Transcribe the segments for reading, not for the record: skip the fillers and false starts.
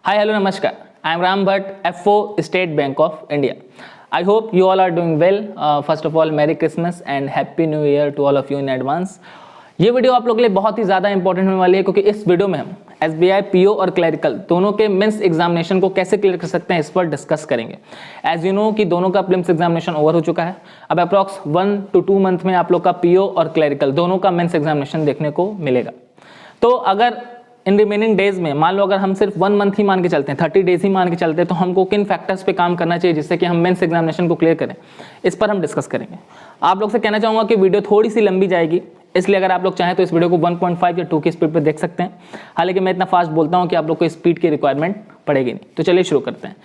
Hi, hello, namaskar. I am Ram Bhatt, FO, State Bank of India. I hope you all are doing well. First of all, Merry Christmas and Happy New Year to all of you in advance. ये video आप लोगों के लिए बहुत ही ज़्यादा important होने वाली है क्योंकि इस वीडियो में हम SBI PO और क्लरिकल दोनों के मेंस एग्जामिनेशन को कैसे क्लियर कर सकते हैं इस पर डिस्कस करेंगे। एज यू नो कि दोनों का प्रीलिम्स एग्जामिनेशन ओवर हो चुका है। अब अप्रॉक्स 1 to 2 मंथ में आप लोग का PO और क्लरिकल दोनों का मेंस एग्जामिनेशन देखने को मिलेगा। तो अगर इन रिमेनिंग डेज में मान लो अगर हम सिर्फ 1 मंथ ही मान के चलते हैं, 30 डेज ही मान के चलते हैं, तो हमको किन फैक्टर्स पे काम करना चाहिए जिससे कि हम मेंस एग्जामिनेशन को क्लियर करें, इस पर हम डिस्कस करेंगे। आप लोग से कहना चाहूँगा कि वीडियो थोड़ी सी लंबी जाएगी, इसलिए अगर आप लोग चाहें तो इस वीडियो को 1.5 या 2 की स्पीड पर देख सकते हैं। हालांकि मैं इतना फास्ट बोलता हूँ कि आप लोग को स्पीड की रिक्वायरमेंट पड़ेगी नहीं। तो चलिए शुरू करते हैं।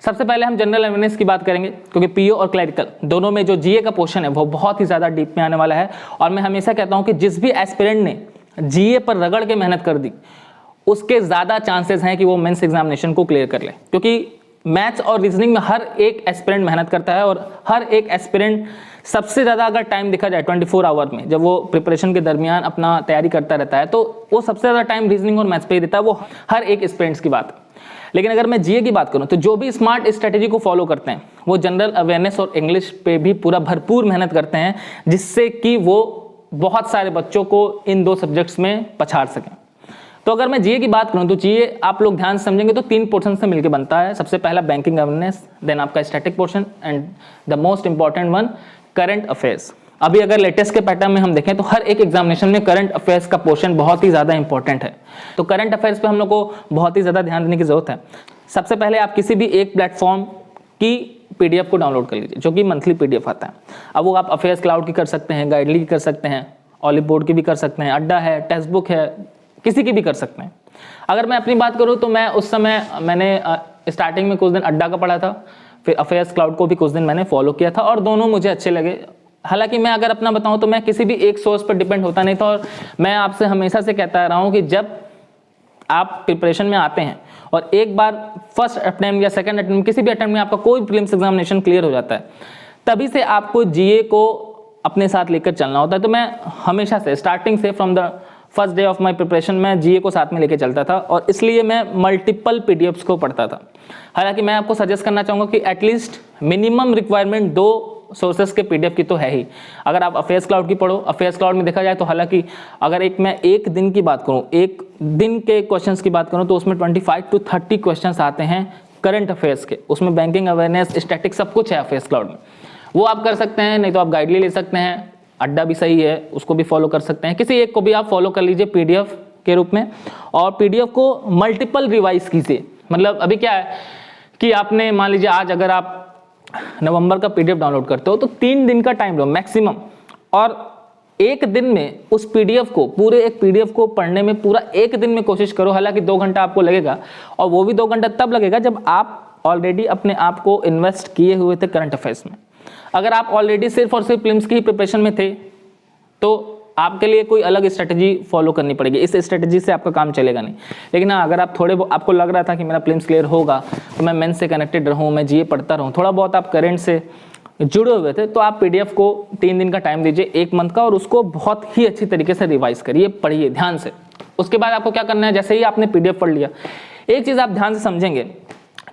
सबसे पहले हम जनरल अवेयरनेस की बात करेंगे क्योंकि पीओ और क्लरिकल दोनों में जो जीए का पोर्शन है वो बहुत ही ज़्यादा डीप में आने वाला है। और मैं हमेशा कहता हूँ कि जिस भी एस्पिरेंट ने जीए पर रगड़ के मेहनत कर दी उसके ज़्यादा चांसेस हैं कि वो मेंस एग्जामिनेशन को क्लियर कर ले, क्योंकि मैथ्स और रीजनिंग में हर एक एस्पिरेंट मेहनत करता है और हर एक एस्पिरेंट सबसे ज़्यादा अगर टाइम देखा जाए 24 आवर में जब वो प्रिपरेशन के दरमियान अपना तैयारी करता रहता है तो वो सबसे ज़्यादा टाइम रीजनिंग और मैथ्स पे ही देता है। वो हर एक एस्पिरेंट्स की बात है। लेकिन अगर मैं जीए की बात करूं तो जो भी स्मार्ट स्ट्रेटेजी को फॉलो करते हैं वो जनरल अवेयरनेस और इंग्लिश पे भी पूरा भरपूर मेहनत करते हैं जिससे कि वो बहुत सारे बच्चों को इन 2 सब्जेक्ट्स में पछाड़ सकें। तो अगर मैं जीए की बात करूं तो जीए आप लोग ध्यान से समझेंगे तो 3 पोर्शन से मिलकर बनता है। सबसे पहला बैंकिंग अवेयरनेस, देन आपका static portion and the most important one current affairs. अभी अगर लेटेस्ट के पैटर्न में हम देखें तो हर एक एग्जामिनेशन में करंट अफेयर्स का पोर्शन बहुत ही ज़्यादा इंपॉर्टेंट है। तो करंट अफेयर्स पे हम लोग को बहुत ही ज़्यादा ध्यान देने की जरूरत है। सबसे पहले आप किसी भी एक प्लेटफॉर्म की पीडीएफ को डाउनलोड कर लीजिए जो कि मंथली पीडीएफ आता है। अब वो आप अफेयर्स क्लाउड की कर सकते हैं, गाइडली की कर सकते हैं, ऑलिव बोर्ड की भी कर सकते हैं, अड्डा है, टेक्स्ट बुक है, किसी की भी कर सकते हैं। अगर मैं अपनी बात करूं तो मैं उस समय मैंने स्टार्टिंग में कुछ दिन अड्डा का पढ़ा था, फिर अफेयर्स क्लाउड को भी कुछ दिन मैंने फॉलो किया था और दोनों मुझे अच्छे लगे। हालांकि मैं अगर अपना बताऊं तो मैं किसी भी एक सोर्स पर डिपेंड होता नहीं था और मैं आपसे हमेशा से कहता रहा हूं कि जब आप प्रिपरेशन में आते हैं और एक बार फर्स्ट अटेम्प्ट या सेकंड अटेम्प्ट किसी भी अटेम्प्ट में आपका कोई प्रीलिम्स एग्जामिनेशन क्लियर हो जाता है तभी से आपको जीए को अपने साथ लेकर चलना होता है। तो मैं हमेशा से स्टार्टिंग से from the first day of my preparation में जीए को साथ में लेके चलता था और इसलिए मैं मल्टीपल पीडीएफ्स को पढ़ता था। हालांकि मैं आपको सजेस्ट करना चाहूँगा कि एटलीस्ट मिनिमम रिक्वायरमेंट 2 सोर्सेस के पीडीएफ की तो है ही। अगर आप अफेयर्स क्लाउड की पढ़ो, अफेयर्स क्लाउड में देखा जाए तो हालांकि अगर मैं एक दिन की बात करूँ, एक दिन के क्वेश्चंस की बात करूँ तो उसमें 25 to 30 क्वेश्चंस आते हैं करंट अफेयर्स के। उसमें बैंकिंग अवेयरनेस, स्टैटिक सब कुछ है अफेयर्स क्लाउड में। वो आप कर सकते हैं, नहीं तो आप गाइडली ले सकते हैं, अड्डा भी सही है, उसको भी फॉलो कर सकते हैं। किसी एक को भी आप फॉलो कर लीजिए पीडीएफ के रूप में और पीडीएफ को मल्टीपल रिवाइज कीजिए। मतलब अभी क्या है कि आपने मान लीजिए आज अगर आप नवंबर का पीडीएफ डाउनलोड करते हो तो 3 दिन का टाइम लो मैक्सिमम और एक दिन में उस पीडीएफ को, पूरे एक पीडीएफ को पढ़ने में पूरा एक दिन में कोशिश करो। हालांकि 2 घंटा आपको लगेगा और वो भी 2 घंटा तब लगेगा जब आप ऑलरेडी अपने आप को इन्वेस्ट किए हुए थे करंट अफेयर्स में। अगर आप ऑलरेडी सिर्फ और सिर्फ प्रीलिम्स की ही प्रिपरेशन में थे तो आपके लिए कोई अलग स्ट्रेटजी फॉलो करनी पड़ेगी। इस स्ट्रेटजी से आपका काम चलेगा नहीं। लेकिन हाँ, अगर आप आपको लग रहा था कि मेरा प्रीलिम्स क्लियर होगा तो मैं मेंस से कनेक्टेड रहूँ, मैं जीए पढ़ता रहूँ, थोड़ा बहुत आप करंट से जुड़े हुए थे, तो आप पीडीएफ को 3 दिन का टाइम दीजिए, 1 मंथ का, और उसको बहुत ही अच्छी तरीके से रिवाइज करिए, पढ़िए ध्यान से। उसके बाद आपको क्या करना है, जैसे ही आपने पीडीएफ पढ़ लिया, एक चीज़ आप ध्यान से समझेंगे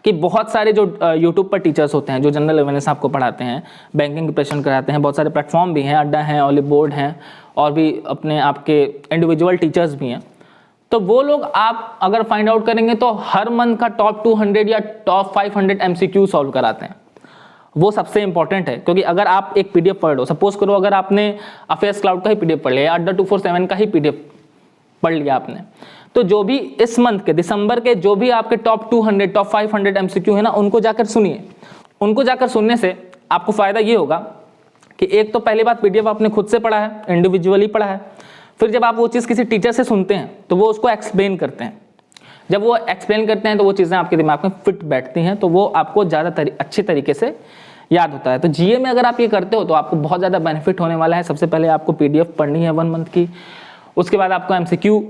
कि बहुत सारे जो यूट्यूब पर टीचर्स होते हैं जो जनरल अवेयरनेस आपको पढ़ाते हैं, बैंकिंग प्रिपरेशन कराते हैं, बहुत सारे प्लेटफॉर्म भी हैं, अड्डा हैं, ऑलिव बोर्ड हैं और भी अपने आपके इंडिविजुअल टीचर्स भी हैं। तो वो लोग आप अगर फाइंड आउट करेंगे तो हर मंथ का टॉप 200 या टॉप 500 MCQ सॉल्व कराते हैं। वो सबसे इंपॉर्टेंट है क्योंकि अगर आप एक पीडीएफ पढ़ लो, सपोज करो अगर आपने अफेयर्स क्लाउड का ही पीडीएफ पढ़ लिया, अड्डा 247 का ही पीडीएफ पढ़ लिया आपने, तो जो भी इस मंथ के दिसंबर के जो भी आपके टॉप 200 टॉप 500 MCQ है ना, उनको जाकर सुनिए। उनको जाकर सुनने से आपको फायदा ये होगा कि एक तो पहली बात पीडीएफ आपने खुद से पढ़ा है, इंडिविजुअली पढ़ा है, फिर जब आप वो चीज़ किसी टीचर से सुनते हैं तो वो उसको एक्सप्लेन करते हैं। जब वो एक्सप्लेन करते हैं तो वो चीज़ें आपके दिमाग में फिट बैठती हैं, तो वो आपको ज़्यादा अच्छे तरीके से याद होता है। तो जीए में अगर आप ये करते हो तो आपको बहुत ज़्यादा बेनिफिट होने वाला है। सबसे पहले आपको पीडीएफ पढ़नी है 1 मंथ की, उसके बाद आपको MCQ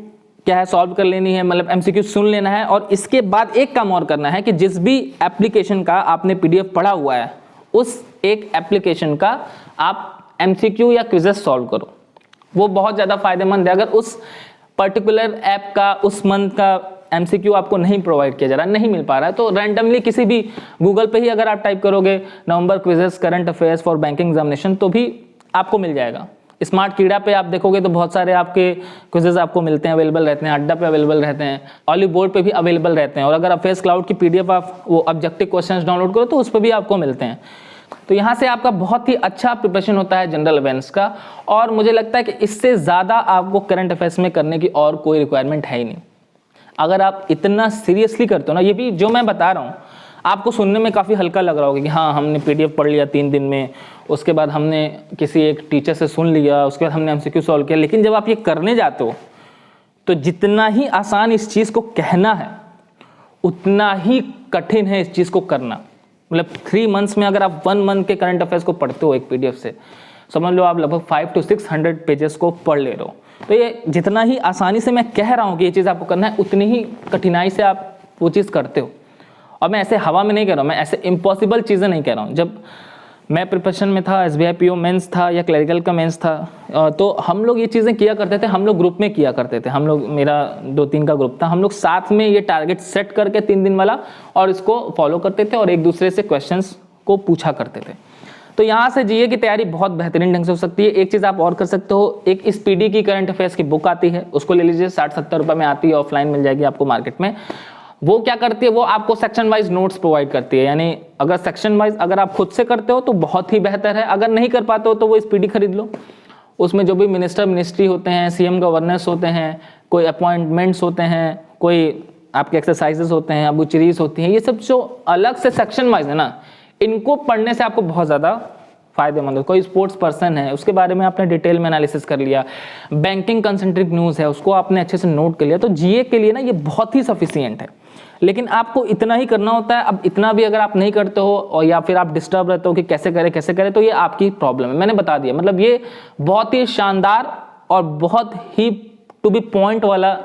क्या है सॉल्व कर लेनी है, मतलब MCQ सुन लेना है, और इसके बाद एक काम और करना है कि जिस भी एप्लीकेशन का आपने पीडीएफ पढ़ा हुआ है उस एक एप्लीकेशन का आप MCQ या क्विजेस सॉल्व करो। वो बहुत ज़्यादा फायदेमंद है। अगर उस पर्टिकुलर ऐप का उस मंथ का MCQ आपको नहीं प्रोवाइड किया जा रहा है, नहीं मिल पा रहा है, तो रैंडमली किसी भी गूगल पे ही अगर आप टाइप करोगे November quizzes current affairs for banking examination तो भी आपको मिल जाएगा। स्मार्ट कीड़ा पे आप देखोगे तो बहुत सारे आपके क्विजेज आपको मिलते हैं, अवेलेबल रहते हैं, अड्डा पे अवेलेबल रहते हैं, ऑलिव बोर्ड पे भी अवेलेबल रहते हैं, और अगर अफेयर्स क्लाउड की PDF आप वो ऑब्जेक्टिव क्वेश्चंस डाउनलोड करो तो उस पर भी आपको मिलते हैं। तो यहाँ से आपका बहुत ही अच्छा प्रिपरेशन होता है जनरल अवेयरनेस का, और मुझे लगता है कि इससे ज़्यादा आपको करंट अफेयर्स में करने की और कोई रिक्वायरमेंट है ही नहीं। अगर आप इतना सीरियसली करते हो ना, ये भी जो मैं बता रहा हूँ आपको सुनने में काफ़ी हल्का लग रहा होगा कि हाँ हमने PDF पढ़ लिया 3 दिन में, उसके बाद हमने किसी एक टीचर से सुन लिया, उसके बाद हमने MCQ सॉल्व किया, लेकिन जब आप ये करने जाते हो तो जितना ही आसान इस चीज़ को कहना है उतना ही कठिन है इस चीज़ को करना। मतलब 3 मंथ्स में अगर आप 1 मंथ के करंट अफेयर्स को पढ़ते हो एक PDF से, समझ लो आप लगभग 500 to 600 पेजेस को पढ़ ले रहे हो। तो ये जितना ही आसानी से मैं कह रहा हूँ कि ये चीज़ आपको करना है, उतनी ही कठिनाई से आप वो चीज़ करते हो। और मैं ऐसे हवा में नहीं कह रहा हूँ, मैं ऐसे इम्पॉसिबल चीज़ें नहीं कह रहा हूँ। जब मैं प्रिपरेशन में था, SBI PO मेंस था या क्लरिकल का मेंस था, तो हम लोग ये चीज़ें किया करते थे, हम लोग ग्रुप में किया करते थे। हम लोग, मेरा 2-3 का ग्रुप था, हम लोग साथ में ये टारगेट सेट करके 3 दिन वाला और इसको फॉलो करते थे और एक दूसरे से क्वेश्चंस को पूछा करते थे। तो यहाँ से GA की तैयारी बहुत बेहतरीन ढंग से हो सकती है। एक चीज़ आप और कर सकते हो, एक इस PD की करंट अफेयर्स की बुक आती है, उसको ले लीजिए, 60-70 रुपये में आती है, ऑफलाइन मिल जाएगी आपको मार्केट में। वो क्या करती है, वो आपको सेक्शन वाइज नोट्स प्रोवाइड करती है। यानी अगर सेक्शन वाइज अगर आप खुद से करते हो तो बहुत ही बेहतर है, अगर नहीं कर पाते हो तो वो इस PD खरीद लो। उसमें जो भी मिनिस्ट्री होते हैं, CM गवर्नर्स होते हैं, कोई अपॉइंटमेंट्स होते हैं, कोई आपके एक्सरसाइजेस होते हैं, अबुचरीज होती हैं, ये सब जो अलग से सेक्शन वाइज है ना, इनको पढ़ने से आपको बहुत ज़्यादा फायदेमंद है। कोई स्पोर्ट्स पर्सन है, उसके बारे में आपने डिटेल में एनालिसिस कर लिया, बैंकिंग कंसेंट्रिक न्यूज़ है, उसको आपने अच्छे से नोट कर लिया, तो GA के लिए ना ये बहुत ही सफिशिएंट है। लेकिन आपको इतना ही करना होता है। अब इतना भी अगर आप नहीं करते हो और या फिर आप डिस्टर्ब रहते हो कि कैसे करें, तो ये आपकी प्रॉब्लम है, मैंने बता दिया। मतलब ये बहुत ही शानदार और बहुत ही टू बी पॉइंट वाला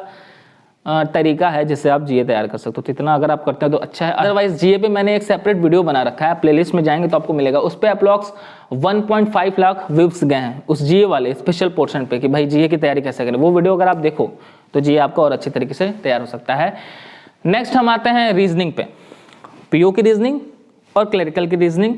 तरीका है जिससे आप GA तैयार कर सकते हो। तो इतना अगर आप करते हो तो अच्छा है। अदरवाइज GA पे मैंने एक सेपरेट वीडियो बना रखा है, प्लेलिस्ट में जाएंगे तो आपको मिलेगा, उस पर अप्रॉक्स 1.5 लाख व्यूज गए हैं उस GA वाले स्पेशल पोर्शन पे कि भाई GA की तैयारी कैसे करें। वो वीडियो अगर आप देखो तो GA आपका और अच्छे तरीके से तैयार हो सकता है। नेक्स्ट हम आते हैं रीजनिंग पे। PO की रीजनिंग और क्लरिकल की रीजनिंग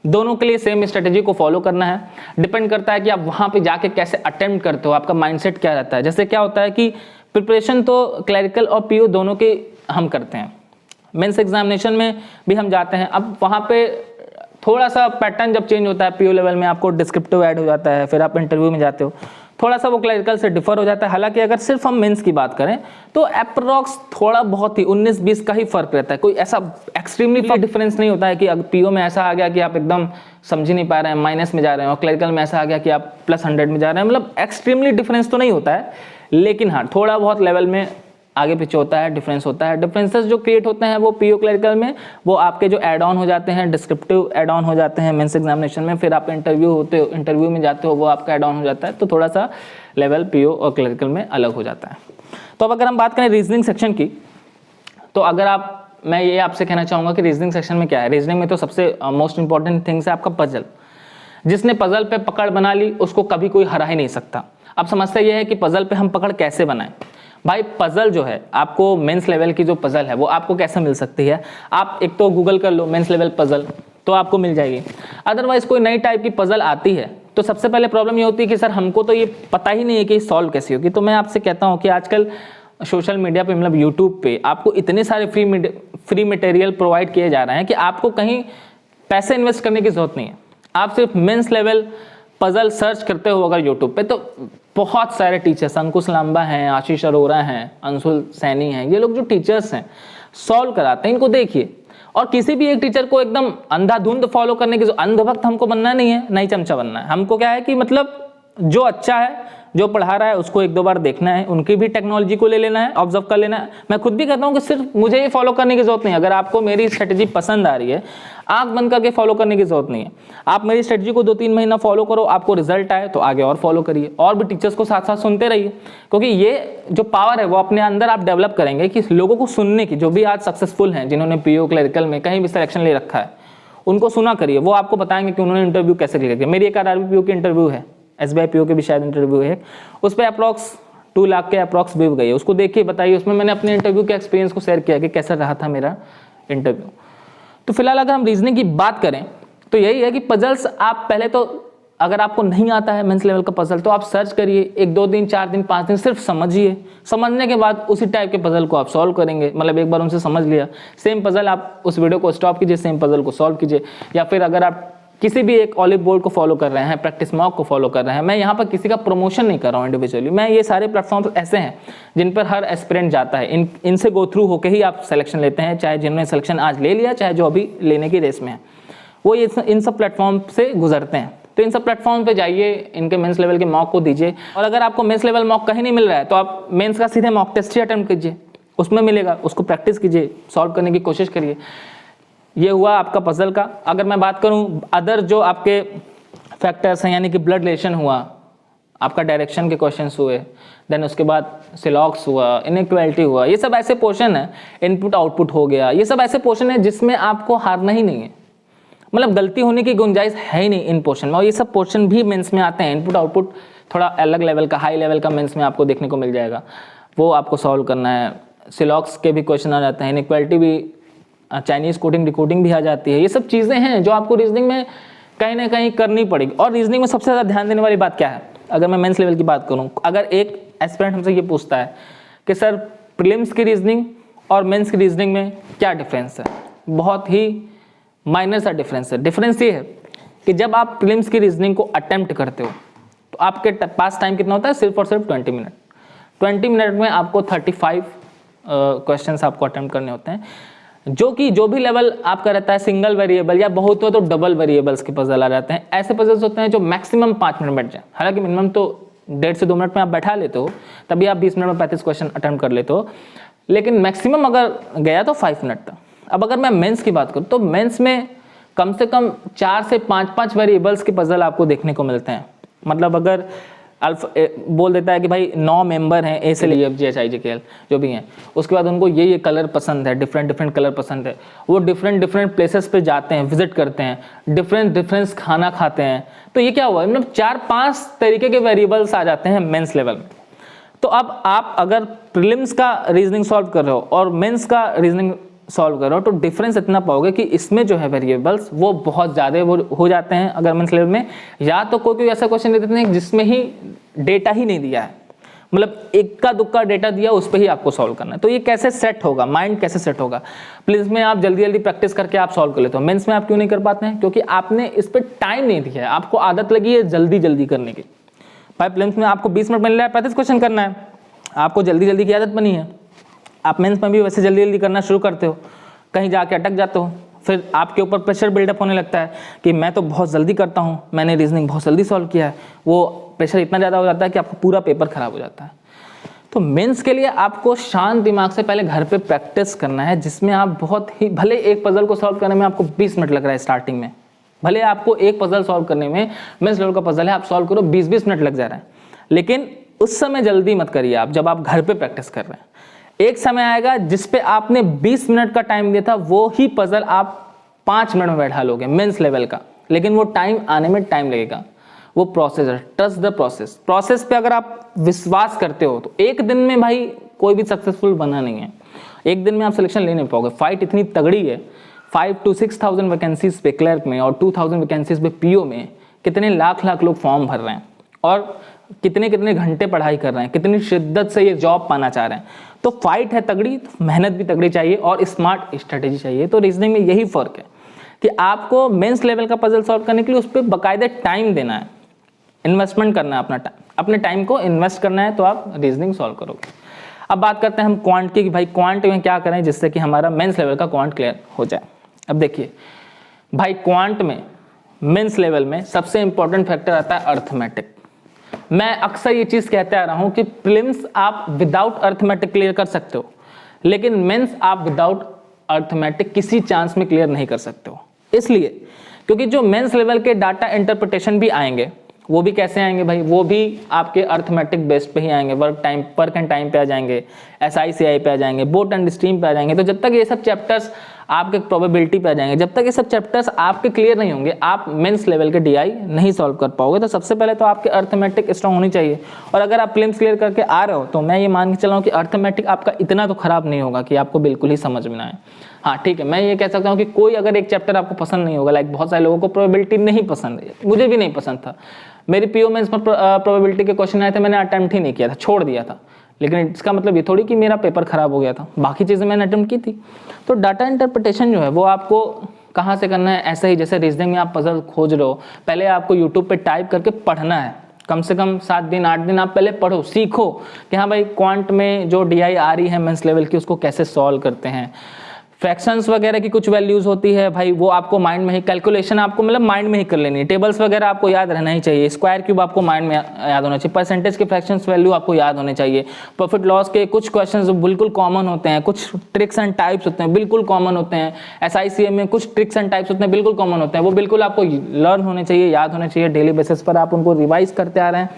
दोनों के लिए सेम स्ट्रेटेजी को फॉलो करना है। डिपेंड करता है कि आप वहाँ पे जाके कैसे अटेम्प्ट करते हो, आपका माइंडसेट क्या रहता है। जैसे क्या होता है कि प्रिपरेशन तो क्लरिकल और PO दोनों के हम करते हैं, मेंस एग्जामिनेशन में भी हम जाते हैं। अब वहाँ पे थोड़ा सा पैटर्न जब चेंज होता है, PO लेवल में आपको डिस्क्रिप्टिव ऐड हो जाता है, फिर आप इंटरव्यू में जाते हो, थोड़ा सा वो क्लरिकल से डिफर हो जाता है। हालांकि अगर सिर्फ हम मेंस की बात करें तो अप्रॉक्स थोड़ा बहुत ही 19-20 का ही फर्क रहता है, कोई ऐसा एक्सट्रीमली डिफरेंस नहीं होता है कि अगर PO में ऐसा आ गया कि आप एकदम समझ ही नहीं पा रहे हैं, माइनस में जा रहे हैं, और क्लरिकल में ऐसा आ गया कि आप +100 में जा रहे हैं। मतलब एक्सट्रीमली डिफरेंस तो नहीं होता है, लेकिन हाँ थोड़ा बहुत लेवल में आगे पीछे होता है, डिफरेंस होता है। डिफरेंसेस जो क्रिएट होते हैं वो PO क्लरिकल में वो आपके जो एड ऑन हो जाते हैं, डिस्क्रिप्टिव एड ऑन हो जाते हैं मेंस एग्जामिनेशन में, फिर आप इंटरव्यू में जाते हो वो आपका एड ऑन हो जाता है, तो थोड़ा सा लेवल PO और क्लरिकल में अलग हो जाता है। तो अब अगर हम बात करें रीजनिंग सेक्शन की, तो अगर मैं ये आपसे कहना चाहूँगा कि रीजनिंग सेक्शन में क्या है। रीजनिंग में तो सबसे मोस्ट इंपॉर्टेंट थिंग्स है आपका पजल। जिसने पजल पे पकड़ बना ली उसको कभी कोई हरा ही नहीं सकता। अब समस्या ये है कि पजल पे हम पकड़ कैसे बनाएं। भाई पजल जो है आपको मेंस लेवल की जो पजल है वो आपको कैसे मिल सकती है, आप एक तो गूगल कर लो मेंस लेवल पजल तो आपको मिल जाएगी। अदरवाइज कोई नई टाइप की पजल आती है तो सबसे पहले प्रॉब्लम ये होती है कि सर हमको तो ये पता ही नहीं है कि सॉल्व कैसी होगी। तो मैं आपसे कहता हूँ कि आजकल सोशल मीडिया पे, मतलब यूट्यूब पे आपको इतने सारे फ्री मटेरियल प्रोवाइड किए जा रहे हैं कि आपको कहीं पैसे इन्वेस्ट करने की जरूरत नहीं है। आप सिर्फ मेंस लेवल पजल सर्च करते हो अगर यूट्यूब पे, तो बहुत सारे टीचर्स, अंकुश लांबा हैं, आशीष अरोरा हैं, अंशुल सैनी हैं, ये लोग जो टीचर्स हैं सॉल्व कराते हैं, इनको देखिए। और किसी भी एक टीचर को एकदम अंधाधुंध फॉलो करने की, अंधभक्त हमको बनना नहीं है, नहीं चमचा बनना है। हमको क्या है कि मतलब जो अच्छा है, जो पढ़ा रहा है उसको 1-2 बार देखना है, उनकी भी टेक्नोलॉजी को ले लेना है, ऑब्जर्व कर लेना है। मैं खुद भी कहता हूँ कि सिर्फ मुझे ये फॉलो करने की जरूरत नहीं है। अगर आपको मेरी स्ट्रेटजी पसंद आ रही है, आंख बंद करके फॉलो करने की जरूरत नहीं है। आप मेरी स्ट्रेटजी को 2-3 महीना फॉलो करो, आपको रिजल्ट आए तो आगे और फॉलो करिए, और भी टीचर्स को साथ साथ सुनते रहिए, क्योंकि ये जो पावर है वो अपने अंदर आप डेवलप करेंगे कि लोगों को सुनने की। जो भी आज सक्सेसफुल हैं, जिन्होंने PO क्लरिकल में कहीं भी सिलेक्शन ले रखा है, उनको सुना करिए, वो आपको बताएंगे कि उन्होंने इंटरव्यू कैसे क्लियर किया। मेरी एक RRB PO की इंटरव्यू है, SBI PO के भी शायद इंटरव्यू है, उस पर अप्रॉक्स 2 लाख के अप्रॉक्स व्यू गई है, उसको देखिए बताइए। उसमें मैंने अपने इंटरव्यू के एक्सपीरियंस को शेयर किया कि कैसा रहा था मेरा इंटरव्यू। तो फिलहाल अगर हम रीजनिंग की बात करें तो यही है कि पजल्स आप पहले तो, अगर आपको नहीं आता है मेंस लेवल का पजल, तो आप सर्च करिए, 1-2 दिन 4 दिन 5 दिन सिर्फ समझिए। समझने के बाद उसी टाइप के पजल को आप सॉल्व करेंगे। मतलब एक बार उनसे समझ लिया, सेम पजल आप उस वीडियो को स्टॉप कीजिए, सेम पजल को सॉल्व कीजिए। या फिर अगर आप किसी भी एक ऑलिव बोर्ड को फॉलो कर रहे हैं, प्रैक्टिस मॉक को फॉलो कर रहे हैं, मैं यहाँ पर किसी का प्रमोशन नहीं कर रहा हूँ इंडिविजुअली, मैं ये सारे प्लेटफॉर्म्स ऐसे हैं जिन पर हर एस्पिरेंट जाता है, इनसे गो थ्रू होकर ही आप सिलेक्शन लेते हैं, चाहे जिन्होंने सिलेक्शन आज ले लिया, चाहे जो अभी लेने की रेस में है, वो इन सब प्लेटफॉर्म से गुजरते हैं। तो इन सब प्लेटफॉर्म पे जाइए, इनके मेंस लेवल के मॉक को दीजिए। और अगर आपको मेंस लेवल मॉक कहीं नहीं मिल रहा है तो आप मेंस का सीधे मॉक टेस्ट ही अटेम्प्ट कीजिए, उसमें मिलेगा, उसको प्रैक्टिस कीजिए, सॉल्व करने की कोशिश करिए। ये हुआ आपका पजल का। अगर मैं बात करूं अदर जो आपके फैक्टर्स हैं, यानी कि ब्लड रिलेशन हुआ, आपका डायरेक्शन के क्वेश्चंस हुए, देन उसके बाद सिलॉक्स हुआ, इनइक्वालिटी हुआ, ये सब ऐसे पोर्शन है, इनपुट आउटपुट हो गया, ये सब ऐसे पोर्शन है जिसमें आपको हारना ही नहीं है, मतलब गलती होने की गुंजाइश है ही नहीं इन पोर्शन में। और ये सब पोर्शन भी मेंस में आते हैं। इनपुट आउटपुट थोड़ा अलग लेवल का, हाई लेवल का मेंस में आपको देखने को मिल जाएगा, वो आपको सॉल्व करना है। सिलॉक्स के भी क्वेश्चन आ जाते हैं, इनइक्वालिटी भी, चाइनीज कोडिंग डिकोडिंग भी आ जाती है। ये सब चीज़ें हैं जो आपको रीजनिंग में कहीं ना कहीं करनी पड़ेगी। और रीजनिंग में सबसे ज़्यादा ध्यान देने वाली बात क्या है, अगर मैं मेंस लेवल की बात करूँ, अगर एक एस्पिरेंट हमसे ये पूछता है कि सर प्रीलिम्स की रीजनिंग और मेंस की रीजनिंग में क्या डिफरेंस है, बहुत ही माइनर सा डिफरेंस है। डिफरेंस ये है कि जब आप प्रीलिम्स की रीजनिंग को अटेम्प्ट करते हो तो आपके पास टाइम कितना होता है, सिर्फ और सिर्फ 20 मिनट। 20 मिनट में आपको 35 क्वेश्चंस आपको अटेम्प्ट करने होते हैं, जो भी लेवल आपका रहता है, सिंगल वेरिएबल या बहुत हो तो डबल वेरिएबल्स के पजल आ जाते हैं। ऐसे पजल्स होते हैं जो मैक्सिमम 5 मिनट बैठ जाए, हालांकि मिनिमम तो 1.5 से 2 मिनट में आप बैठा लेते हो, तभी आप 20 मिनट में 35 क्वेश्चन अटेम्प्ट कर लेते हो, लेकिन मैक्सिमम अगर गया तो 5 मिनट तक। अब अगर मैं मेंस की बात करूँ तो मेंस में कम से कम 4 से 5 वेरिएबल्स के पजल आपको देखने को मिलते हैं। मतलब अगर बोल देता है कि भाई 9 मेंबर हैं, ए से लिए GHIJKL जो भी हैं, उसके बाद उनको ये कलर पसंद है, डिफरेंट कलर पसंद है, वो डिफरेंट प्लेसेस पे जाते हैं, विजिट करते हैं, डिफरेंट खाना खाते हैं। तो ये क्या हुआ, मतलब 4-5 तरीके के वेरिएबल्स आ जाते हैं मेंस लेवल में। तो अब आप अगर प्रीलिम्स का रीजनिंग सॉल्व कर रहे हो और मेंस का रीजनिंग सॉल्व करो तो डिफरेंस इतना पाओगे कि इसमें जो है वेरिएबल्स वो बहुत ज़्यादा वो हो जाते हैं अगर मेंस लेवल में, या तो कोई ऐसा क्वेश्चन दे देते हैं जिसमें ही डेटा ही नहीं दिया है, मतलब इक्का दुक्का डेटा दिया, उस पर ही आपको सॉल्व करना है। तो ये कैसे सेट होगा, माइंड कैसे सेट होगा। प्लीज में आप जल्दी प्रैक्टिस करके आप सॉल्व कर लेते हो, मेंस में आप क्यों नहीं कर पाते हैं, क्योंकि आपने इस पर टाइम नहीं दिया है, आपको आदत लगी है जल्दी करने की। भाई प्रीलिम्स में आपको 20 मिनट मिल रहा है, 35 क्वेश्चन करना है, आपको जल्दी की आदत बनी है, आप मेंस में भी वैसे जल्दी करना शुरू करते हो, कहीं जाके अटक जाते हो, फिर आपके ऊपर प्रेशर बिल्डअप होने लगता है कि मैं तो बहुत जल्दी करता हूँ, मैंने रीजनिंग बहुत जल्दी सॉल्व किया है, वो प्रेशर इतना ज़्यादा हो जाता है कि आपका पूरा पेपर खराब हो जाता है। तो मेंस के लिए आपको शांत दिमाग से पहले घर पे प्रैक्टिस करना है, जिसमें आप बहुत ही, भले एक पजल को सॉल्व करने में आपको 20 मिनट लग रहा है स्टार्टिंग में, भले आपको एक पजल सॉल्व करने में, मेंस लेवल का पजल है, आप सॉल्व करो 20-20 मिनट लग जा रहा है, लेकिन उस समय जल्दी मत करिए आप, जब आप घर पे प्रैक्टिस कर रहे हैं। एक समय आएगा जिसपे आपने 20 मिनट का टाइम दिया था, वो ही पजल आप 5 मिनट में बैठा लोगे मेंस लेवल का, लेकिन वो टाइम आने में टाइम लगेगा, वो प्रोसेस है, ट्रस्ट द प्रोसेस पे अगर आप विश्वास करते हो तो एक दिन में भाई कोई भी सक्सेसफुल बना नहीं है, एक दिन में आप सिलेक्शन ले नहीं पाओगे। फाइट इतनी तगड़ी है, 5,000 to 6,000 वैकेंसीज पे क्लर्क में और 2,000 वैकेंसीज पे PO में कितने लाख लोग फॉर्म भर रहे हैं और कितने घंटे पढ़ाई कर रहे हैं, कितनी शिद्दत से ये जॉब पाना चाह रहे हैं। तो फाइट है तगड़ी, तो मेहनत भी तगड़ी चाहिए और स्मार्ट स्ट्रेटेजी चाहिए। तो रीजनिंग में यही फर्क है कि आपको मेंस लेवल का पजल सॉल्व करने के लिए उस पर बाकायदे टाइम देना है, इन्वेस्टमेंट करना है, अपने टाइम को इन्वेस्ट करना है, तो आप रीजनिंग सॉल्व करोगे। अब बात करते हैं हम क्वांट की, कि भाई क्वांट में क्या करें जिससे कि हमारा मेंस लेवल का क्वांट क्लियर हो जाए। अब देखिए भाई, क्वांट में मेंस लेवल में सबसे इंपॉर्टेंट फैक्टर आता है अर्थमेटिक। मैं अक्सर ये चीज कहते आ रहा हूं कि प्रीलिम्स आप विदाउट अर्थमेटिक क्लियर कर सकते हो, लेकिन मेंस आप विदाउट अर्थमेटिक किसी चांस में क्लियर नहीं कर सकते हो। इसलिए क्योंकि जो मेंस लेवल के डाटा इंटरप्रिटेशन भी आएंगे, वो भी कैसे आएंगे भाई, वो भी आपके अर्थमेटिक बेस्ड पे ही आएंगे, वर्क एंड टाइम पे आ जाएंगे, SI CI पे आ जाएंगे, बोट एंड स्ट्रीम पे आ जाएंगे। तो जब तक ये सब चैप्टर्स आपके प्रोबेबिलिटी पे आ जाएंगे। जब तक ये सब चैप्टर्स आपके क्लियर नहीं होंगे आप मेंस लेवल के डीआई नहीं सॉल्व कर पाओगे। तो सबसे पहले तो आपके अर्थमेटिक स्ट्रांग होनी चाहिए, और अगर आप प्रीलिम्स क्लियर करके आ रहे हो तो मैं ये मान के चल रहा हूँ कि अर्थमेटिक आपका इतना तो खराब नहीं होगा कि आपको बिल्कुल ही समझ में ना आए। हाँ ठीक है, मैं ये कह सकता हूँ कि कोई अगर एक चैप्टर आपको पसंद नहीं होगा, लाइक बहुत सारे लोगों को प्रोबेबिलिटी नहीं पसंद है, मुझे भी नहीं पसंद था, मेरी पीओ मेंस पर प्रोबेबिलिटी के क्वेश्चन आए थे, मैंने अटेम्प्ट ही नहीं किया था, छोड़ दिया था। लेकिन इसका मतलब ये थोड़ी कि मेरा पेपर खराब हो गया था, बाकी चीज़ें मैंने अटेम्प्ट की थी। तो डाटा इंटरप्रिटेशन जो है वो आपको कहाँ से करना है, ऐसा ही जैसे रीजनिंग में आप पजल खोज रहे हो, पहले आपको यूट्यूब पे टाइप करके पढ़ना है, कम से कम 7 दिन 8 दिन आप पहले पढ़ो, सीखो कि हाँ भाई क्वांट में जो डीआई आ रही है मेंस लेवल की उसको कैसे सॉल्व करते हैं। फ्रैक्शंस वगैरह की कुछ वैल्यूज होती है भाई, वो आपको माइंड में ही, कैलकुलेशन आपको मतलब माइंड में ही कर लेनी है, टेबल्स वगैरह आपको याद रहना ही चाहिए, स्क्वायर क्यूब आपको माइंड में याद होना चाहिए, परसेंटेज के फ्रैक्शंस वैल्यू आपको याद होने चाहिए, प्रॉफिट लॉस के कुछ क्वेश्चंस बिल्कुल कॉमन होते हैं, कुछ ट्रिक्स एंड टाइप्स होते हैं बिल्कुल कॉमन होते हैं, SICM में कुछ ट्रिक्स एंड टाइप्स होते हैं बिल्कुल कॉमन होते हैं, वो बिल्कुल आपको लर्न होने चाहिए, याद होने चाहिए, डेली बेसिस पर आप उनको रिवाइज करते आ रहे हैं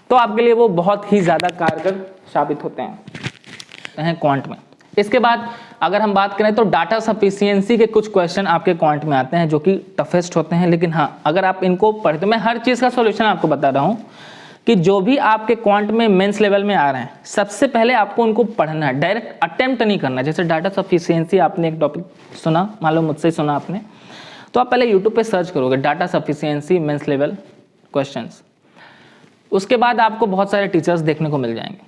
तो आपके लिए वो बहुत ही ज़्यादा कारगर साबित होते हैं क्वांट में। इसके बाद अगर हम बात करें तो डाटा सफिशिएंसी के कुछ क्वेश्चन आपके क्वांट में आते हैं जो कि टफेस्ट होते हैं, लेकिन हाँ अगर आप इनको पढ़े तो मैं हर चीज़ का सॉल्यूशन आपको बता रहा हूँ कि जो भी आपके क्वांट में मेंस लेवल में आ रहे हैं सबसे पहले आपको उनको पढ़ना है, डायरेक्ट अटेम्प्ट नहीं करना। जैसे डाटा सफिशिएंसी आपने एक टॉपिक सुना, मान लो मुझसे ही सुना आपने, तो आप पहले यूट्यूब पे सर्च करोगे data sufficiency mains level questions, उसके बाद आपको बहुत सारे टीचर्स देखने को मिल जाएंगे।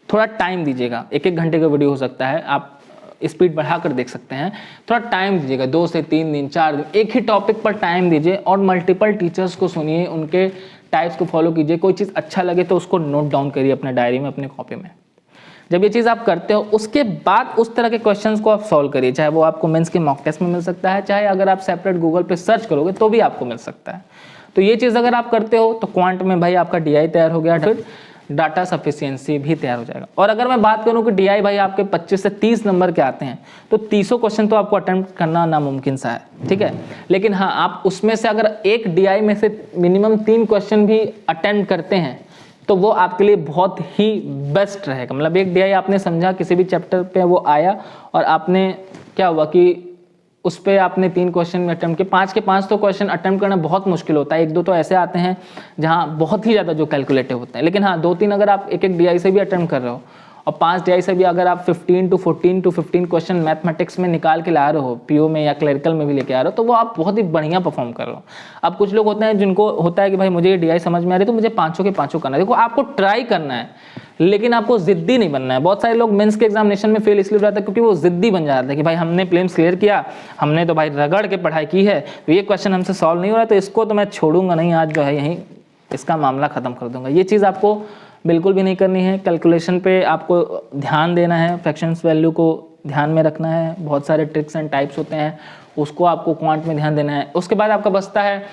थोड़ा टाइम दीजिएगा, 1-1 घंटे का वीडियो हो सकता है, आप स्पीड बढ़ाकर देख सकते हैं, थोड़ा टाइम दीजिएगा, 2 से 3 दिन 4 दिन एक ही टॉपिक पर टाइम दीजिए और मल्टीपल टीचर्स को सुनिए, उनके टाइप्स को फॉलो कीजिए, कोई चीज़ अच्छा लगे तो उसको नोट डाउन करिए अपने डायरी में, अपने कॉपी में। जब ये चीज़ आप करते हो उसके बाद उस तरह के क्वेश्चंस को आप सॉल्व करिए, चाहे वो आपको मेंस के मॉक टेस्ट में मिल सकता है, चाहे अगर आप सेपरेट गूगल पे सर्च करोगे तो भी आपको मिल सकता है। तो ये चीज़ अगर आप करते हो तो क्वांट में भाई आपका डीआई तैयार हो गया, फिर डाटा सफिशिएंसी भी तैयार हो जाएगा। और अगर मैं बात करूं कि डीआई भाई आपके 25 से 30 नंबर के आते हैं तो 30 क्वेश्चन तो आपको अटेम्प्ट करना नामुमकिन सा है, ठीक है। लेकिन हाँ आप उसमें से अगर एक डीआई में से मिनिमम 3 क्वेश्चन भी अटेम्प्ट करते हैं तो वो आपके लिए बहुत ही बेस्ट रहेगा। मतलब एक डीआई आपने समझा, किसी भी चैप्टर पे वो आया और आपने क्या हुआ कि उस पर आपने 3 क्वेश्चन में अटेम्प्ट किए, 5 के 5 तो क्वेश्चन अटेम्प्ट करना बहुत मुश्किल होता है, 1-2 तो ऐसे आते हैं जहाँ बहुत ही ज़्यादा जो कैलकुलेटिव होते हैं। लेकिन हाँ 2-3 अगर आप एक डीआई से भी अटेम्प्ट कर रहे हो और 5 डीआई से भी अगर आप 15 to 15 क्वेश्चन मैथमेटिक्स में निकाल के ला रहे हो, पीओ में या क्लरिकल में भी लेके आ रहे हो, तो वो आप बहुत ही बढ़िया परफॉर्म कर रहे हो। अब कुछ लोग होते हैं जिनको होता है कि भाई मुझे ये डीआई समझ में आ रही है तो मुझे 5 के 5 करना है। देखो आपको ट्राई करना है लेकिन आपको जिद्दी नहीं बनना है। बहुत सारे लोग मेंस के एग्जामिनेशन में फेल इसलिए हो जाता है क्योंकि वो जिद्दी बन जाता है कि भाई हमने प्रीलिम्स क्लियर किया, हमने तो भाई रगड़ के पढ़ाई की है, तो ये क्वेश्चन हमसे सॉल्व नहीं हो रहा है तो इसको तो मैं छोड़ूंगा नहीं, आज जो है यहीं इसका मामला खत्म कर दूंगा। ये चीज़ आपको बिल्कुल भी नहीं करनी है। कैलकुलेशन पे आपको ध्यान देना है, फ्रैक्शंस वैल्यू को ध्यान में रखना है, बहुत सारे ट्रिक्स एंड टाइप्स होते हैं उसको आपको क्वांट में ध्यान देना है। उसके बाद आपका बचता है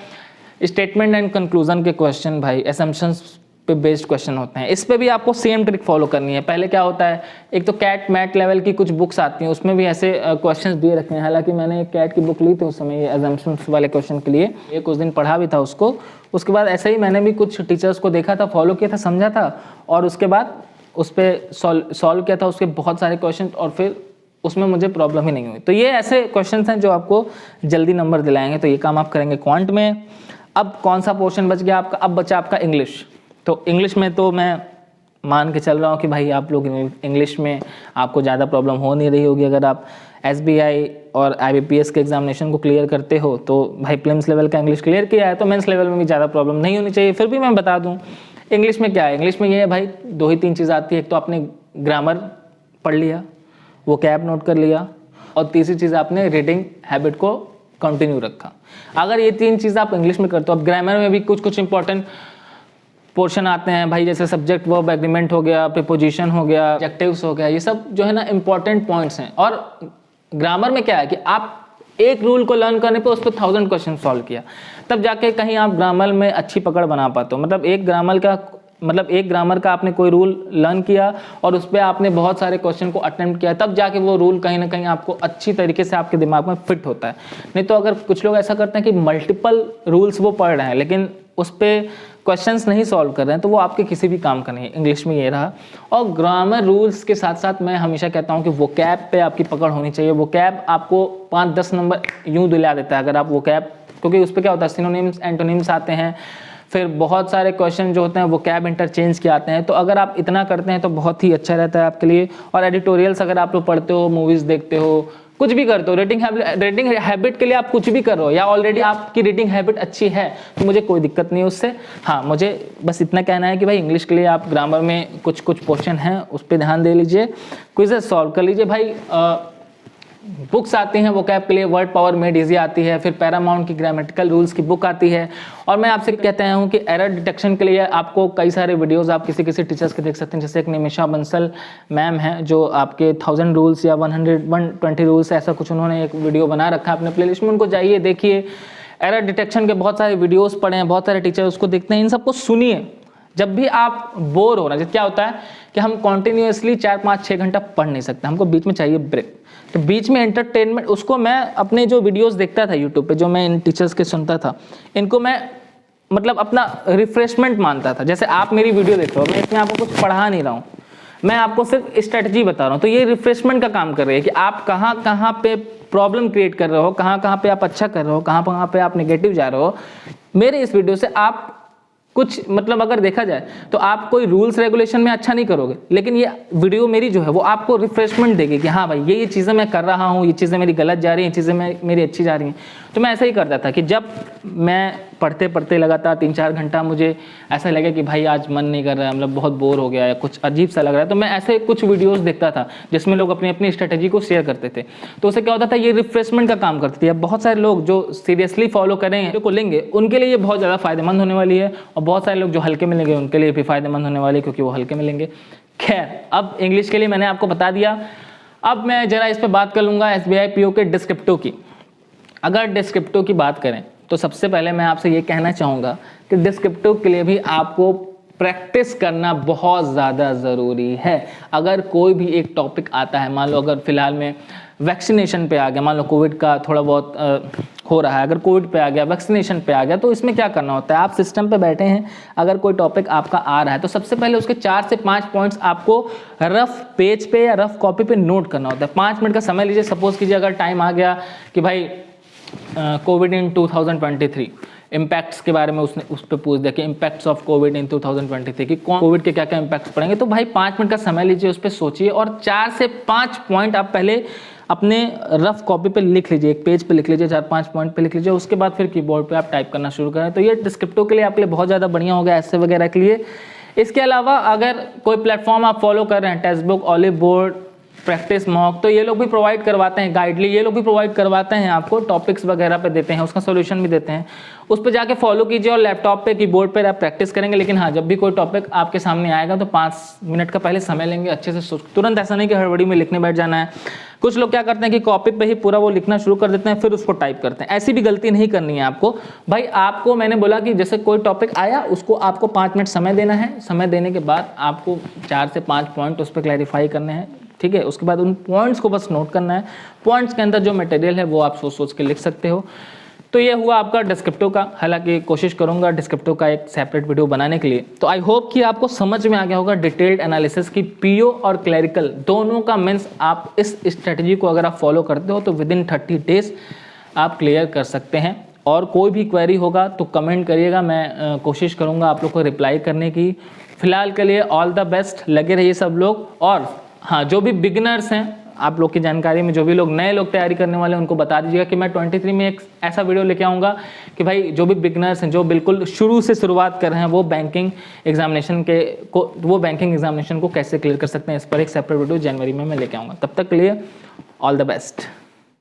स्टेटमेंट एंड कंक्लूजन के क्वेश्चन। भाई असम्पशंस पे बेस्ड क्वेश्चन होते हैं, इस पे भी आपको सेम ट्रिक फॉलो करनी है। पहले क्या होता है, एक तो कैट मैट लेवल की कुछ बुक्स आती हैं उसमें भी ऐसे क्वेश्चंस दिए रखे हैं। हालांकि मैंने एक कैट की बुक ली थी उस समय ये असम्पशंस वाले क्वेश्चन के लिए, ये कुछ दिन पढ़ा भी था उसको। उसके बाद ऐसे ही मैंने भी कुछ टीचर्स को देखा था, फॉलो किया था, समझा था और उसके बाद उस पर सॉल्व किया था उसके बहुत सारे क्वेश्चन और फिर उसमें मुझे प्रॉब्लम ही नहीं हुई। तो ये ऐसे क्वेश्चन हैं जो आपको जल्दी नंबर दिलाएंगे, तो ये काम आप करेंगे क्वांट में। अब कौन सा पोर्शन बच गया आपका, अब बचा आपका इंग्लिश। तो इंग्लिश में तो मैं मान के चल रहा हूँ कि भाई आप लोग इंग्लिश में आपको ज़्यादा प्रॉब्लम हो नहीं रही होगी। अगर आप SBI और IBPS के एग्जामिनेशन को क्लियर करते हो तो भाई प्रीलिम्स लेवल का इंग्लिश क्लियर किया है तो मेंस लेवल में भी ज़्यादा प्रॉब्लम नहीं होनी चाहिए। फिर भी मैं बता दूँ इंग्लिश में क्या है, इंग्लिश में ये है भाई 2 ही 3 चीज़ आती है। एक तो आपने ग्रामर पढ़ लिया, वो कैप नोट कर लिया, और तीसरी चीज़ आपने रीडिंग हैबिट को कंटिन्यू रखा। अगर ये 3 चीज़ आप इंग्लिश में करते हो, अब ग्रामर में भी कुछ इंपॉर्टेंट पोर्शन आते हैं भाई, जैसे सब्जेक्ट वर्ब एग्रीमेंट हो गया, प्रीपोजिशन हो गया, एडजेक्टिव्स हो गया, ये सब जो है ना इंपॉर्टेंट पॉइंट्स हैं। और ग्रामर में क्या है कि आप एक रूल को लर्न करने पे उस पर 1000 क्वेश्चन सॉल्व किया, तब जाके कहीं आप ग्रामर में अच्छी पकड़ बना पाते हो। मतलब एक ग्रामर का आपने कोई रूल लर्न किया और उस पर आपने बहुत सारे क्वेश्चन को अटेम्प्ट किया, तब जाके वो रूल कहीं ना कहीं आपको अच्छी तरीके से आपके दिमाग में फिट होता है। नहीं तो अगर कुछ लोग ऐसा करते हैं कि मल्टीपल रूल्स वो पढ़ रहे हैं लेकिन उस पर क्वेश्चंस नहीं सॉल्व कर रहे हैं तो वो आपके किसी भी काम का नहीं है। इंग्लिश में ये रहा। और ग्रामर रूल्स के साथ साथ मैं हमेशा कहता हूँ कि वोकैब पे आपकी पकड़ होनी चाहिए। वोकैब आपको 5-10 नंबर यूँ दिला देता है अगर आप वोकैब, क्योंकि उस पर क्या होता है सिनोनिम्स एंटोनिम्स आते हैं, फिर बहुत सारे क्वेश्चन जो होते हैं वो कैब इंटरचेंज के आते हैं। तो अगर आप इतना करते हैं तो बहुत ही अच्छा रहता है आपके लिए। और एडिटोरियल्स अगर आप लोग पढ़ते हो, मूवीज़ देखते हो, कुछ भी करते हो, रीडिंग हैबिट के लिए आप कुछ भी कर रहे हो या ऑलरेडी आपकी रीडिंग हैबिट अच्छी है तो मुझे कोई दिक्कत नहीं है उससे। हाँ, मुझे बस इतना कहना है कि भाई इंग्लिश के लिए आप ग्रामर में कुछ क्वेश्चन हैं उस पर ध्यान दे लीजिए, क्विज़ेस सॉल्व कर लीजिए। भाई बुक्स आती हैं वोकैब के लिए, वर्ड पावर मेड इजी आती है, फिर पैरामाउंट की ग्रामेटिकल रूल्स की बुक आती है। और मैं आपसे कहता हूँ कि एरर डिटेक्शन के लिए आपको कई सारे वीडियोस आप किसी टीचर्स के देख सकते हैं। जैसे एक निमिषा बंसल मैम है जो आपके 1000 रूल्स या 120 रूल्स ऐसा कुछ उन्होंने एक वीडियो बना रखा है अपने प्लेलिस्ट में, उनको जाइए देखिए। एरर डिटेक्शन के बहुत सारे वीडियोज़ पढ़े हैं, बहुत सारे टीचर उसको देखते हैं, इन सबको सुनिए। जब भी आप बोर हो रहे हैं, क्या होता है कि हम कॉन्टिन्यूसली 4-5-6 घंटा पढ़ नहीं सकते, हमको बीच में चाहिए ब्रेक। तो बीच में एंटरटेनमेंट, उसको मैं अपने जो वीडियोस देखता था यूट्यूब पे, जो मैं इन टीचर्स के सुनता था, इनको मैं मतलब अपना रिफ्रेशमेंट मानता था। जैसे आप मेरी वीडियो देख रहे हो, मैं इसमें आपको कुछ पढ़ा नहीं रहा हूँ, मैं आपको सिर्फ स्ट्रेटजी बता रहा हूँ। तो ये रिफ्रेशमेंट का काम कर रही है कि आप कहाँ कहाँ पे प्रॉब्लम क्रिएट कर रहे हो, कहाँ कहाँ पे आप अच्छा कर रहे हो, कहाँ कहाँ पे आप नेगेटिव जा रहे हो। मेरे इस वीडियो से आप कुछ मतलब अगर देखा जाए तो आप कोई रूल्स रेगुलेशन में अच्छा नहीं करोगे, लेकिन ये वीडियो मेरी जो है वो आपको रिफ्रेशमेंट देगी कि हाँ भाई ये चीज़ें मैं कर रहा हूँ, ये चीज़ें मेरी गलत जा रही हैं, ये चीज़ें मेरी अच्छी जा रही हैं। तो मैं ऐसा ही करता था कि जब मैं पढ़ते पढ़ते लगातार 3-4 घंटा मुझे ऐसा लगे कि भाई आज मन नहीं कर रहा है, मतलब बहुत बोर हो गया है, कुछ अजीब सा लग रहा है, तो मैं ऐसे कुछ वीडियोस देखता था जिसमें लोग अपनी अपनी स्ट्रेटजी को शेयर करते थे। तो उससे क्या होता था, ये रिफ्रेशमेंट का काम करती थी। अब बहुत सारे लोग जो सीरियसली फॉलो करेंगे, को लेंगे, उनके लिए ये बहुत ज़्यादा फायदेमंद होने वाली है। और बहुत सारे लोग जो हल्के मिलेंगे उनके लिए भी फायदेमंद होने वाले, क्योंकि वो हल्के मिलेंगे। खैर, अब इंग्लिश के लिए मैंने आपको बता दिया। अब मैं जरा इस पर बात कर लूँगा SBI PO के डिस्क्रिप्टिव की। अगर डिस्क्रिप्टिव की बात करें तो सबसे पहले मैं आपसे ये कहना चाहूँगा कि डिस्क्रिप्टिव के लिए भी आपको प्रैक्टिस करना बहुत ज़्यादा ज़रूरी है। अगर कोई भी एक टॉपिक आता है, मान लो अगर फिलहाल में वैक्सीनेशन पे आ गया, मान लो कोविड का थोड़ा बहुत हो रहा है, अगर कोविड पे आ गया, वैक्सीनेशन पे आ गया, तो इसमें क्या करना होता है, आप सिस्टम पे बैठे हैं, अगर कोई टॉपिक आपका आ रहा है तो सबसे पहले उसके 4 से 5 पॉइंट्स आपको रफ पेज पे या रफ कॉपी पे नोट करना होता है। 5 मिनट का समय लीजिए। सपोज कीजिए अगर टाइम आ गया कि भाई कोविड इन 2023 इम्पैक्ट्स के बारे में उसने उस पर पूछ दिया कि इम्पैक्ट्स ऑफ कोविड इन 2023 कि कोविड के क्या क्या इम्पैक्ट्स पड़ेंगे, तो भाई 5 मिनट का समय लीजिए, उस पर सोचिए और 4 से 5 पॉइंट आप पहले अपने रफ कॉपी पे लिख लीजिए, एक पेज पे लिख लीजिए, 4-5 पॉइंट पे लिख लीजिए। उसके बाद फिर कीबोर्ड पे आप टाइप करना शुरू करें। तो ये डिस्क्रिप्टिव के लिए आपके लिए बहुत ज़्यादा बढ़िया होगा, ऐसे वगैरह के लिए। इसके अलावा अगर कोई प्लेटफॉर्म आप फॉलो कर रहे हैं, text book, olive board, practice mock, तो ये लोग भी प्रोवाइड करवाते हैं, गाइडली ये लोग भी प्रोवाइड करवाते हैं, आपको टॉपिक्स वगैरह पे देते हैं, उसका सॉल्यूशन भी देते हैं। उस पर जाके फॉलो कीजिए और लैपटॉप पे कीबोर्ड पे आप प्रैक्टिस करेंगे। लेकिन हाँ, जब भी कोई टॉपिक आपके सामने आएगा तो 5 मिनट का पहले समय लेंगे, अच्छे से सोच, तुरंत ऐसा नहीं कि हड़बड़ी में लिखने बैठ जाना है। कुछ लोग क्या करते हैं कि कॉपी पे ही पूरा वो लिखना शुरू कर देते हैं, फिर उसको टाइप करते हैं। ऐसी भी गलती नहीं करनी है आपको। भाई आपको मैंने बोला कि जैसे कोई टॉपिक आया उसको आपको 5 मिनट समय देना है। समय देने के बाद आपको 4 से 5 पॉइंट उस पर क्लैरिफाई करने हैं, ठीक है। उसके बाद उन पॉइंट्स को बस नोट करना है। पॉइंट्स के अंदर जो मटेरियल है वो आप सोच सोच के लिख सकते हो। तो ये हुआ आपका डिस्क्रिप्टिव का। हालांकि कोशिश करूंगा डिस्क्रिप्टिव का एक सेपरेट वीडियो बनाने के लिए। तो आई होप कि आपको समझ में आ गया होगा डिटेल्ड एनालिसिस की पीओ और क्लरिकल दोनों का मीन्स आप इस स्ट्रेटजी को अगर आप फॉलो करते हो तो विदिन 30 डेज आप क्लियर कर सकते हैं। और कोई भी क्वेरी होगा तो कमेंट करिएगा, मैं कोशिश करूँगा आप लोग को रिप्लाई करने की। फिलहाल के लिए ऑल द बेस्ट, लगे रहिए सब लोग। और हाँ, जो भी बिगिनर्स हैं आप लोग की जानकारी में, जो भी लोग नए लोग तैयारी करने वाले हैं उनको बता दीजिएगा कि मैं 23 में एक ऐसा वीडियो लेके आऊँगा कि भाई जो भी बिगिनर्स हैं, जो बिल्कुल शुरू से शुरुआत कर रहे हैं, वो बैंकिंग एग्जामिनेशन को कैसे क्लियर कर सकते हैं, इस पर एक सेपरेट वीडियो जनवरी में मैं लेके आऊँगा। तब तक के लिए ऑल द बेस्ट।